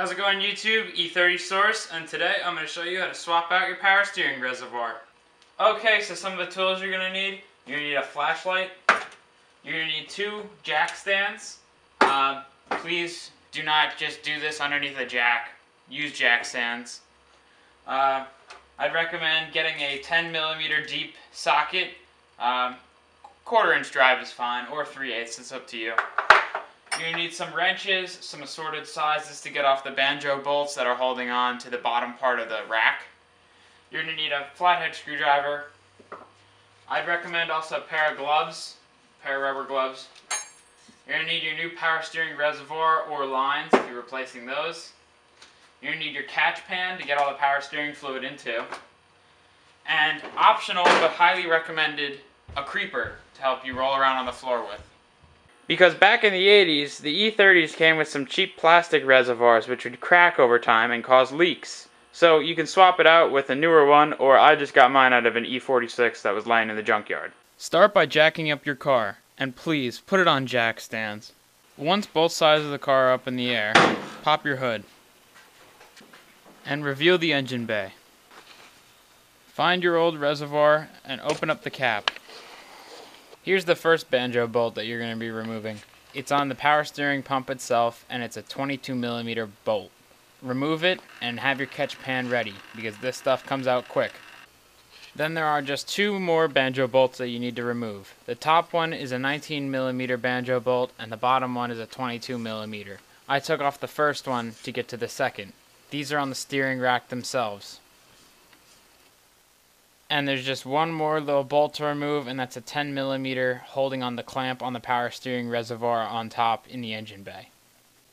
How's it going, YouTube? E30 Source, and today I'm going to show you how to swap out your power steering reservoir. Okay, so some of the tools you're going to need. You're going to need a flashlight. You're going to need 2 jack stands. Please do not just do this underneath a jack. Use jack stands. I'd recommend getting a 10mm deep socket. 1/4 inch drive is fine, or 3/8, it's up to you. You're going to need some wrenches, some assorted sizes to get off the banjo bolts that are holding on to the bottom part of the rack. You're going to need a flathead screwdriver. I'd recommend also a pair of gloves, a pair of rubber gloves. You're going to need your new power steering reservoir or lines if you're replacing those. You're going to need your catch pan to get all the power steering fluid into. And optional but highly recommended, a creeper to help you roll around on the floor with. Because back in the 80s, the E30s came with some cheap plastic reservoirs which would crack over time and cause leaks. So you can swap it out with a newer one, or I just got mine out of an E46 that was lying in the junkyard. Start by jacking up your car, and please put it on jack stands. Once both sides of the car are up in the air, pop your hood and reveal the engine bay. Find your old reservoir and open up the cap. Here's the first banjo bolt that you're going to be removing. It's on the power steering pump itself, and it's a 22mm bolt. Remove it and have your catch pan ready, because this stuff comes out quick. Then there are just 2 more banjo bolts that you need to remove. The top one is a 19mm banjo bolt, and the bottom one is a 22mm. I took off the first one to get to the second. These are on the steering rack themselves. And there's just one more little bolt to remove, and that's a 10mm holding on the clamp on the power steering reservoir on top in the engine bay.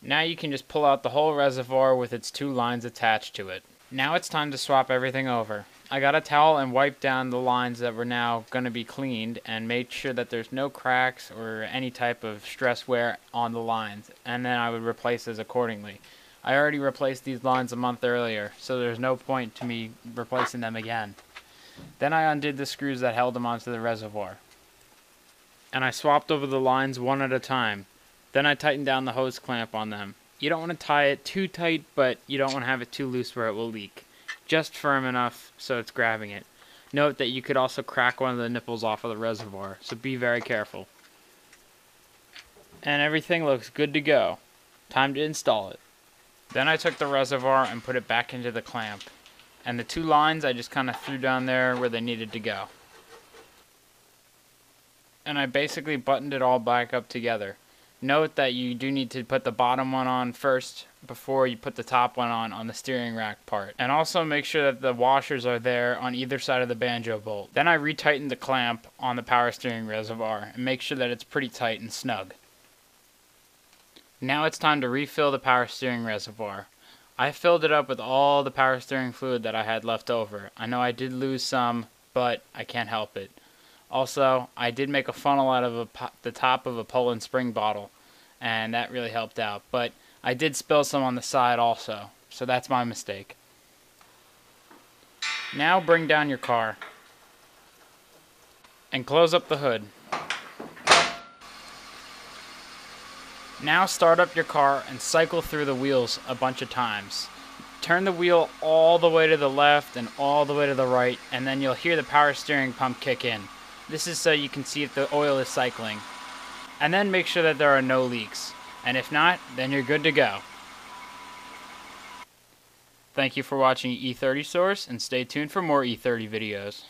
Now you can just pull out the whole reservoir with its 2 lines attached to it. Now it's time to swap everything over. I got a towel and wiped down the lines that were now going to be cleaned and made sure that there's no cracks or any type of stress wear on the lines, and then I would replace those accordingly. I already replaced these lines a month earlier, so there's no point to me replacing them again. Then I undid the screws that held them onto the reservoir. And I swapped over the lines one at a time. Then I tightened down the hose clamp on them. You don't want to tie it too tight, but you don't want to have it too loose where it will leak. Just firm enough so it's grabbing it. Note that you could also crack one of the nipples off of the reservoir, so be very careful. And everything looks good to go. Time to install it. Then I took the reservoir and put it back into the clamp. And the 2 lines I just kind of threw down there where they needed to go. And I basically buttoned it all back up together. Note that you do need to put the bottom one on first before you put the top one on the steering rack part. And also make sure that the washers are there on either side of the banjo bolt. Then I retightened the clamp on the power steering reservoir and make sure that it's pretty tight and snug. Now it's time to refill the power steering reservoir. I filled it up with all the power steering fluid that I had left over. I know I did lose some, but I can't help it. Also, I did make a funnel out of the top of a Poland Spring bottle, and that really helped out. But I did spill some on the side also, so that's my mistake. Now bring down your car and close up the hood. Now start up your car and cycle through the wheels a bunch of times. Turn the wheel all the way to the left and all the way to the right, and then you'll hear the power steering pump kick in. This is so you can see if the oil is cycling. And then make sure that there are no leaks. And if not, then you're good to go. Thank you for watching E30 Source, and stay tuned for more E30 videos.